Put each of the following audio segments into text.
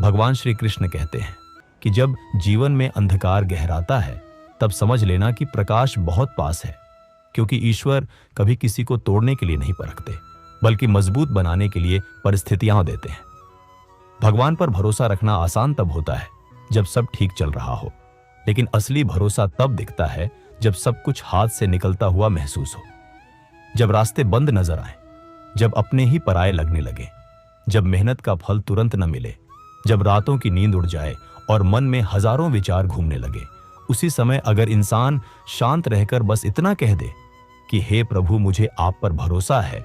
भगवान श्री कृष्ण कहते हैं कि जब जीवन में अंधकार गहराता है तब समझ लेना कि प्रकाश बहुत पास है, क्योंकि ईश्वर कभी किसी को तोड़ने के लिए नहीं परखते, बल्कि मजबूत बनाने के लिए परिस्थितियां देते हैं। भगवान पर भरोसा रखना आसान तब होता है जब सब ठीक चल रहा हो, लेकिन असली भरोसा तब दिखता है जब सब कुछ हाथ से निकलता हुआ महसूस हो, जब रास्ते बंद नजर आए, जब अपने ही पराये लगने लगे, जब मेहनत का फल तुरंत न मिले, जब रातों की नींद उड़ जाए और मन में हजारों विचार घूमने लगे। उसी समय अगर इंसान शांत रहकर बस इतना कह दे कि हे प्रभु मुझे आप पर भरोसा है,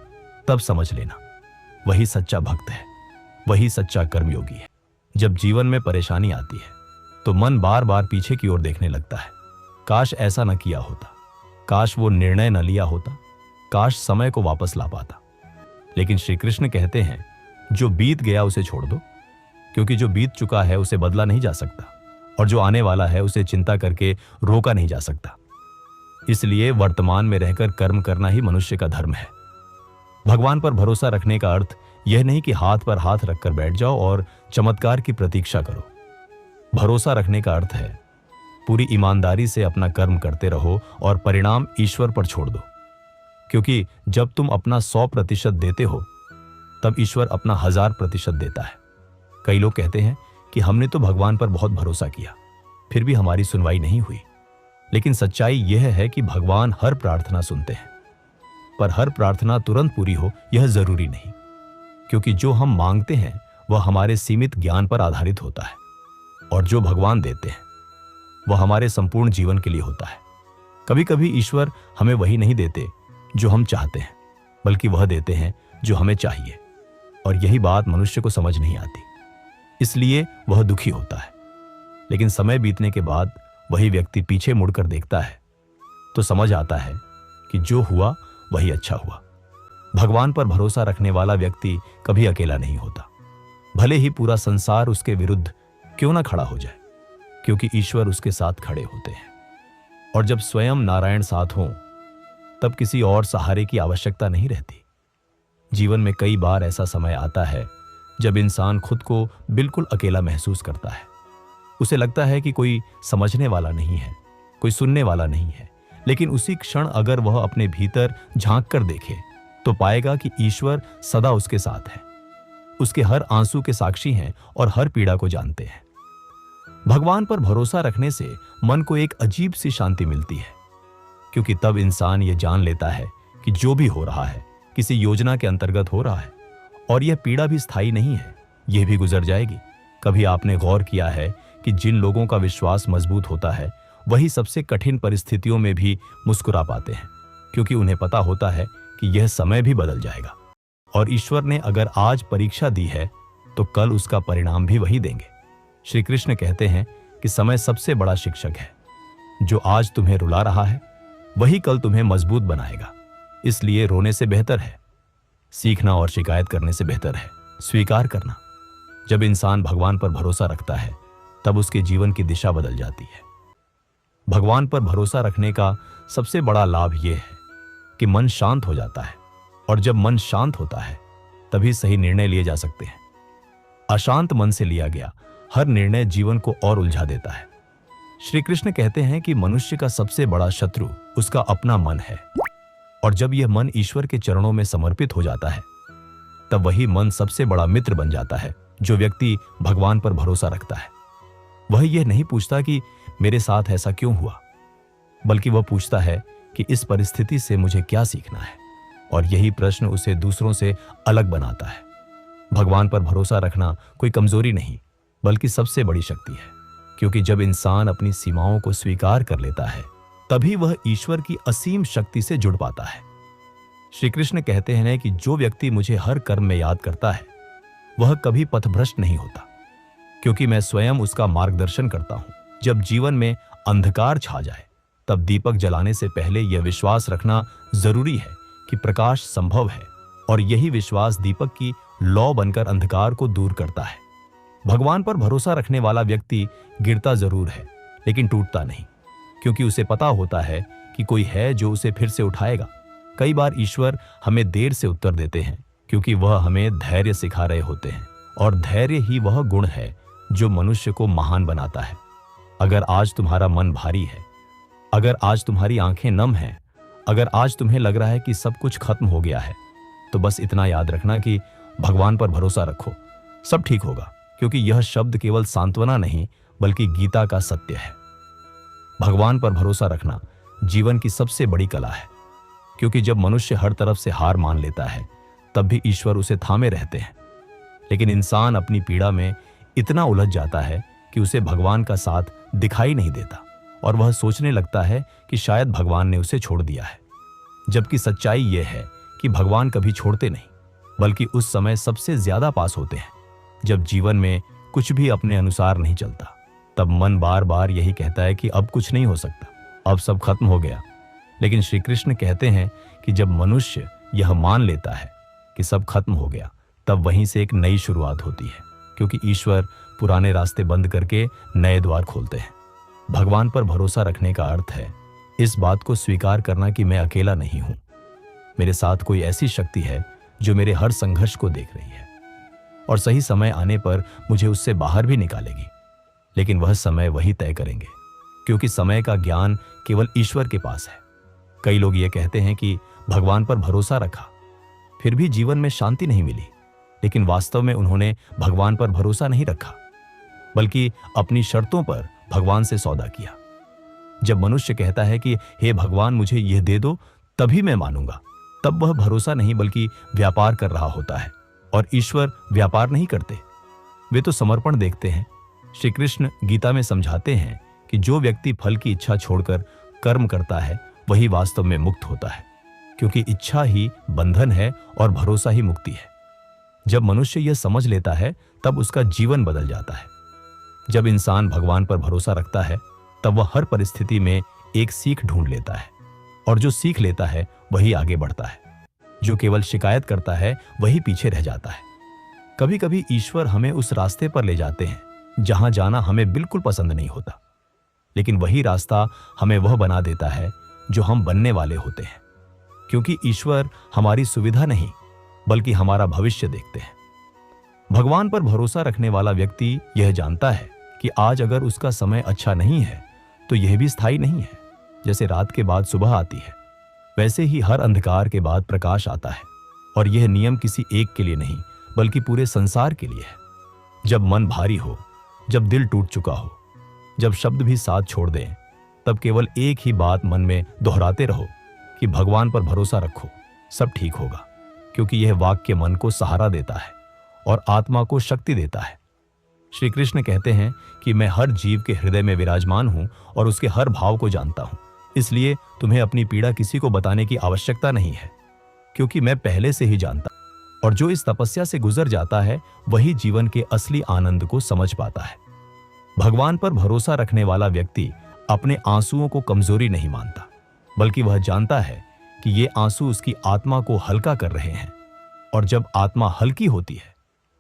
तब समझ लेना वही सच्चा भक्त है, वही सच्चा कर्मयोगी है। जब जीवन में परेशानी आती है तो मन बार बार पीछे की ओर देखने लगता है। काश ऐसा न किया होता, काश वो निर्णय न लिया होता, काश समय को वापस ला पाता। लेकिन श्री कृष्ण कहते हैं जो बीत गया उसे छोड़ दो, क्योंकि जो बीत चुका है उसे बदला नहीं जा सकता, और जो आने वाला है उसे चिंता करके रोका नहीं जा सकता। इसलिए वर्तमान में रहकर कर्म करना ही मनुष्य का धर्म है। भगवान पर भरोसा रखने का अर्थ यह नहीं कि हाथ पर हाथ रखकर बैठ जाओ और चमत्कार की प्रतीक्षा करो। भरोसा रखने का अर्थ है पूरी ईमानदारी से अपना कर्म करते रहो और परिणाम ईश्वर पर छोड़ दो, क्योंकि जब तुम अपना 100% देते हो तब ईश्वर अपना 1000% देता है। कई लोग कहते हैं कि हमने तो भगवान पर बहुत भरोसा किया, फिर भी हमारी सुनवाई नहीं हुई। लेकिन सच्चाई यह है कि भगवान हर प्रार्थना सुनते हैं, पर हर प्रार्थना तुरंत पूरी हो यह जरूरी नहीं, क्योंकि जो हम मांगते हैं वह हमारे सीमित ज्ञान पर आधारित होता है, और जो भगवान देते हैं वह हमारे संपूर्ण जीवन के लिए होता है। कभी कभी ईश्वर हमें वही नहीं देते जो हम चाहते हैं, बल्कि वह देते हैं जो हमें चाहिए, और यही बात मनुष्य को समझ नहीं आती, इसलिए वह दुखी होता है। लेकिन समय बीतने के बाद वही व्यक्ति पीछे मुड़कर देखता है तो समझ आता है कि जो हुआ वही अच्छा हुआ। भगवान पर भरोसा रखने वाला व्यक्ति कभी अकेला नहीं होता, भले ही पूरा संसार उसके विरुद्ध क्यों ना खड़ा हो जाए, क्योंकि ईश्वर उसके साथ खड़े होते हैं। और जब स्वयं नारायण साथ हों तब किसी और सहारे की आवश्यकता नहीं रहती। जीवन में कई बार ऐसा समय आता है जब इंसान खुद को बिल्कुल अकेला महसूस करता है। उसे लगता है कि कोई समझने वाला नहीं है, कोई सुनने वाला नहीं है। लेकिन उसी क्षण अगर वह अपने भीतर झांक कर देखे तो पाएगा कि ईश्वर सदा उसके साथ है, उसके हर आंसू के साक्षी हैं और हर पीड़ा को जानते हैं। भगवान पर भरोसा रखने से मन को एक अजीब सी शांति मिलती है, क्योंकि तब इंसान ये जान लेता है कि जो भी हो रहा है किसी योजना के अंतर्गत हो रहा है, और यह पीड़ा भी स्थायी नहीं है, यह भी गुजर जाएगी। कभी आपने गौर किया है कि जिन लोगों का विश्वास मजबूत होता है वही सबसे कठिन परिस्थितियों में भी मुस्कुरा पाते हैं, क्योंकि उन्हें पता होता है कि यह समय भी बदल जाएगा, और ईश्वर ने अगर आज परीक्षा दी है तो कल उसका परिणाम भी वही देंगे। श्री कृष्ण कहते हैं कि समय सबसे बड़ा शिक्षक है। जो आज तुम्हें रुला रहा है वही कल तुम्हें मजबूत बनाएगा। इसलिए रोने से बेहतर है सीखना, और शिकायत करने से बेहतर है स्वीकार करना। जब इंसान भगवान पर भरोसा रखता है तब उसके जीवन की दिशा बदल जाती है। भगवान पर भरोसा रखने का सबसे बड़ा लाभ यह है कि मन शांत हो जाता है, और जब मन शांत होता है तभी सही निर्णय लिए जा सकते हैं। अशांत मन से लिया गया हर निर्णय जीवन को और उलझा देता है। श्री कृष्ण कहते हैं कि मनुष्य का सबसे बड़ा शत्रु उसका अपना मन है, और जब यह मन ईश्वर के चरणों में समर्पित हो जाता है तब वही मन सबसे बड़ा मित्र बन जाता है। जो व्यक्ति भगवान पर भरोसा रखता है वह यह नहीं पूछता कि मेरे साथ ऐसा क्यों हुआ, बल्कि वह पूछता है कि इस परिस्थिति से मुझे क्या सीखना है, और यही प्रश्न उसे दूसरों से अलग बनाता है। भगवान पर भरोसा रखना कोई कमजोरी नहीं बल्कि सबसे बड़ी शक्ति है, क्योंकि जब इंसान अपनी सीमाओं को स्वीकार कर लेता है तभी वह ईश्वर की असीम शक्ति से जुड़ पाता है। श्री कृष्ण कहते हैं कि जो व्यक्ति मुझे हर कर्म में याद करता है वह कभी पथभ्रष्ट नहीं होता, क्योंकि मैं स्वयं उसका मार्गदर्शन करता हूं। जब जीवन में अंधकार छा जाए तब दीपक जलाने से पहले यह विश्वास रखना जरूरी है कि प्रकाश संभव है, और यही विश्वास दीपक की लौ बनकर अंधकार को दूर करता है। भगवान पर भरोसा रखने वाला व्यक्ति गिरता जरूर है लेकिन टूटता नहीं, क्योंकि उसे पता होता है कि कोई है जो उसे फिर से उठाएगा। कई बार ईश्वर हमें देर से उत्तर देते हैं, क्योंकि वह हमें धैर्य सिखा रहे होते हैं, और धैर्य ही वह गुण है जो मनुष्य को महान बनाता है। अगर आज तुम्हारा मन भारी है, अगर आज तुम्हारी आंखें नम हैं, अगर आज तुम्हें लग रहा है कि सब कुछ खत्म हो गया है, तो बस इतना याद रखना कि भगवान पर भरोसा रखो, सब ठीक होगा। क्योंकि यह शब्द केवल सांत्वना नहीं बल्कि गीता का सत्य है। भगवान पर भरोसा रखना जीवन की सबसे बड़ी कला है, क्योंकि जब मनुष्य हर तरफ से हार मान लेता है तब भी ईश्वर उसे थामे रहते हैं। लेकिन इंसान अपनी पीड़ा में इतना उलझ जाता है कि उसे भगवान का साथ दिखाई नहीं देता और वह सोचने लगता है कि शायद भगवान ने उसे छोड़ दिया है। जबकि सच्चाई यह है कि भगवान कभी छोड़ते नहीं, बल्कि उस समय सबसे ज्यादा पास होते हैं जब जीवन में कुछ भी अपने अनुसार नहीं चलता। तब मन बार बार यही कहता है कि अब कुछ नहीं हो सकता, अब सब खत्म हो गया। लेकिन श्री कृष्ण कहते हैं कि जब मनुष्य यह मान लेता है कि सब खत्म हो गया, तब वहीं से एक नई शुरुआत होती है, क्योंकि ईश्वर पुराने रास्ते बंद करके नए द्वार खोलते हैं। भगवान पर भरोसा रखने का अर्थ है इस बात को स्वीकार करना कि मैं अकेला नहीं हूं, मेरे साथ कोई ऐसी शक्ति है जो मेरे हर संघर्ष को देख रही है और सही समय आने पर मुझे उससे बाहर भी निकालेगी। लेकिन वह समय वही तय करेंगे, क्योंकि समय का ज्ञान केवल ईश्वर के पास है। कई लोग ये कहते हैं कि भगवान पर भरोसा रखा, फिर भी जीवन में शांति नहीं मिली। लेकिन वास्तव में उन्होंने भगवान पर भरोसा नहीं रखा, बल्कि अपनी शर्तों पर भगवान से सौदा किया। जब मनुष्य कहता है कि हे भगवान मुझे यह दे दो तभी मैं मानूंगा, तब वह भरोसा नहीं बल्कि व्यापार कर रहा होता है। और ईश्वर व्यापार नहीं करते, वे तो समर्पण देखते हैं। श्री कृष्ण गीता में समझाते हैं कि जो व्यक्ति फल की इच्छा छोड़कर कर्म करता है वही वास्तव में मुक्त होता है, क्योंकि इच्छा ही बंधन है और भरोसा ही मुक्ति है। जब मनुष्य यह समझ लेता है तब उसका जीवन बदल जाता है। जब इंसान भगवान पर भरोसा रखता है तब वह हर परिस्थिति में एक सीख ढूंढ लेता है, और जो सीख लेता है वही आगे बढ़ता है। जो केवल शिकायत करता है वही पीछे रह जाता है। कभी कभी ईश्वर हमें उस रास्ते पर ले जाते हैं जहां जाना हमें बिल्कुल पसंद नहीं होता, लेकिन वही रास्ता हमें वह बना देता है जो हम बनने वाले होते हैं। क्योंकि ईश्वर हमारी सुविधा नहीं बल्कि हमारा भविष्य देखते हैं। भगवान पर भरोसा रखने वाला व्यक्ति यह जानता है कि आज अगर उसका समय अच्छा नहीं है तो यह भी स्थायी नहीं है। जैसे रात के बाद सुबह आती है, वैसे ही हर अंधकार के बाद प्रकाश आता है। और यह नियम किसी एक के लिए नहीं बल्कि पूरे संसार के लिए है। जब मन भारी हो, जब दिल टूट चुका हो, जब शब्द भी साथ छोड़ दें, तब केवल एक ही बात मन में दोहराते रहो कि भगवान पर भरोसा रखो, सब ठीक होगा। क्योंकि यह वाक्य मन को सहारा देता है और आत्मा को शक्ति देता है। श्री कृष्ण कहते हैं कि मैं हर जीव के हृदय में विराजमान हूं और उसके हर भाव को जानता हूं, इसलिए तुम्हें अपनी पीड़ा किसी को बताने की आवश्यकता नहीं है, क्योंकि मैं पहले से ही जानता हूं। और जो इस तपस्या से गुजर जाता है वही जीवन के असली आनंद को समझ पाता है। भगवान पर भरोसा रखने वाला व्यक्ति अपने आंसुओं को कमजोरी नहीं मानता, बल्कि वह जानता है कि ये आंसू उसकी आत्मा को हल्का कर रहे हैं। और जब आत्मा हल्की होती है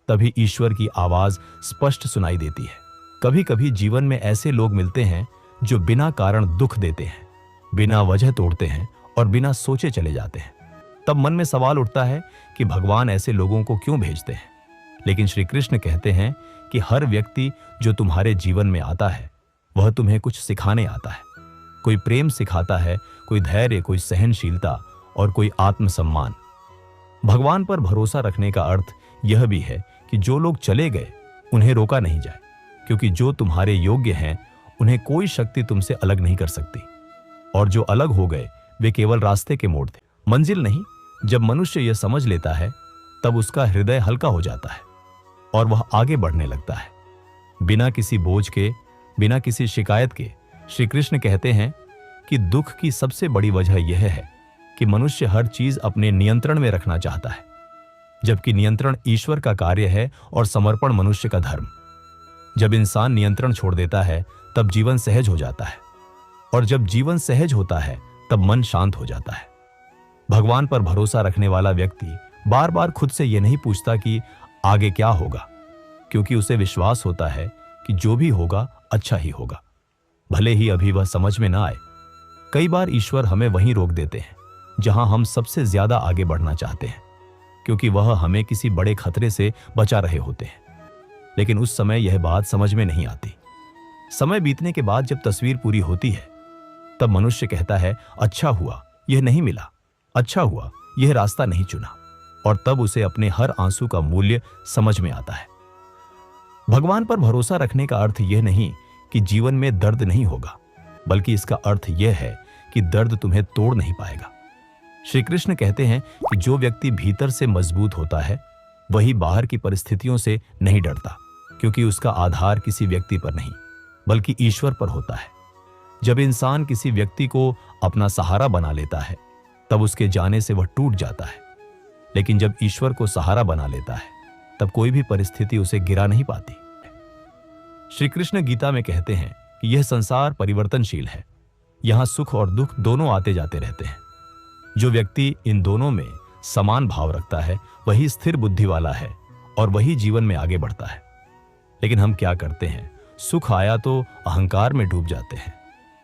तभी ईश्वर की आवाज स्पष्ट सुनाई देती है। कभी कभी जीवन में ऐसे लोग मिलते हैं जो बिना कारण दुख देते हैं, बिना वजह तोड़ते हैं और बिना सोचे चले जाते हैं। तब मन में सवाल उठता है कि भगवान ऐसे लोगों को क्यों भेजते हैं। लेकिन श्री कृष्ण कहते हैं कि हर व्यक्ति जो तुम्हारे जीवन में आता है वह तुम्हें कुछ सिखाने आता है। कोई प्रेम सिखाता है, कोई धैर्य, कोई सहनशीलता और कोई आत्मसम्मान। भगवान पर भरोसा रखने का अर्थ यह भी है कि जो लोग चले गए उन्हें रोका नहीं जाए, क्योंकि जो तुम्हारे योग्य हैं उन्हें कोई शक्ति तुमसे अलग नहीं कर सकती। और जो अलग हो गए वे केवल रास्ते के मोड़ थे, मंजिल नहीं। जब मनुष्य यह समझ लेता है तब उसका हृदय हल्का हो जाता है और वह आगे बढ़ने लगता है बिना किसी बोझ के, बिना किसी शिकायत के। श्री कृष्ण कहते हैं कि दुख की सबसे बड़ी वजह यह है कि मनुष्य हर चीज अपने नियंत्रण में रखना चाहता है, जबकि नियंत्रण ईश्वर का कार्य है और समर्पण मनुष्य का धर्म। जब इंसान नियंत्रण छोड़ देता है तब जीवन सहज हो जाता है, और जब जीवन सहज होता है तब मन शांत हो जाता है। भगवान पर भरोसा रखने वाला व्यक्ति बार बार खुद से यह नहीं पूछता कि आगे क्या होगा, क्योंकि उसे विश्वास होता है कि जो भी होगा अच्छा ही होगा, भले ही अभी वह समझ में ना आए। कई बार ईश्वर हमें वहीं रोक देते हैं जहां हम सबसे ज्यादा आगे बढ़ना चाहते हैं, क्योंकि वह हमें किसी बड़े खतरे से बचा रहे होते हैं। लेकिन उस समय यह बात समझ में नहीं आती। समय बीतने के बाद जब तस्वीर पूरी होती है, तब मनुष्य कहता है, अच्छा हुआ यह नहीं मिला, अच्छा हुआ यह रास्ता नहीं चुना, और तब उसे अपने हर आंसू का मूल्य समझ में आता है। भगवान पर भरोसा रखने का अर्थ यह नहीं कि जीवन में दर्द नहीं होगा, बल्कि इसका अर्थ यह है कि दर्द तुम्हें तोड़ नहीं पाएगा। श्री कृष्ण कहते हैं कि जो व्यक्ति भीतर से मजबूत होता है वही बाहर की परिस्थितियों से नहीं डरता, क्योंकि उसका आधार किसी व्यक्ति पर नहीं बल्कि ईश्वर पर होता है। जब इंसान किसी व्यक्ति को अपना सहारा बना लेता है तब उसके जाने से वह टूट जाता है, लेकिन जब ईश्वर को सहारा बना लेता है तब कोई भी परिस्थिति उसे गिरा नहीं पाती। श्री कृष्ण गीता में कहते हैं कि यह संसार परिवर्तनशील है, यहां सुख और दुख दोनों आते जाते रहते हैं। जो व्यक्ति इन दोनों में समान भाव रखता है वही स्थिर बुद्धि वाला है और वही जीवन में आगे बढ़ता है। लेकिन हम क्या करते हैं, सुख आया तो अहंकार में डूब जाते हैं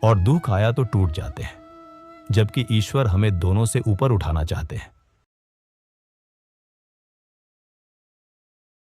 और दुख आया तो टूट जाते हैं, जबकि ईश्वर हमें दोनों से ऊपर उठाना चाहते हैं।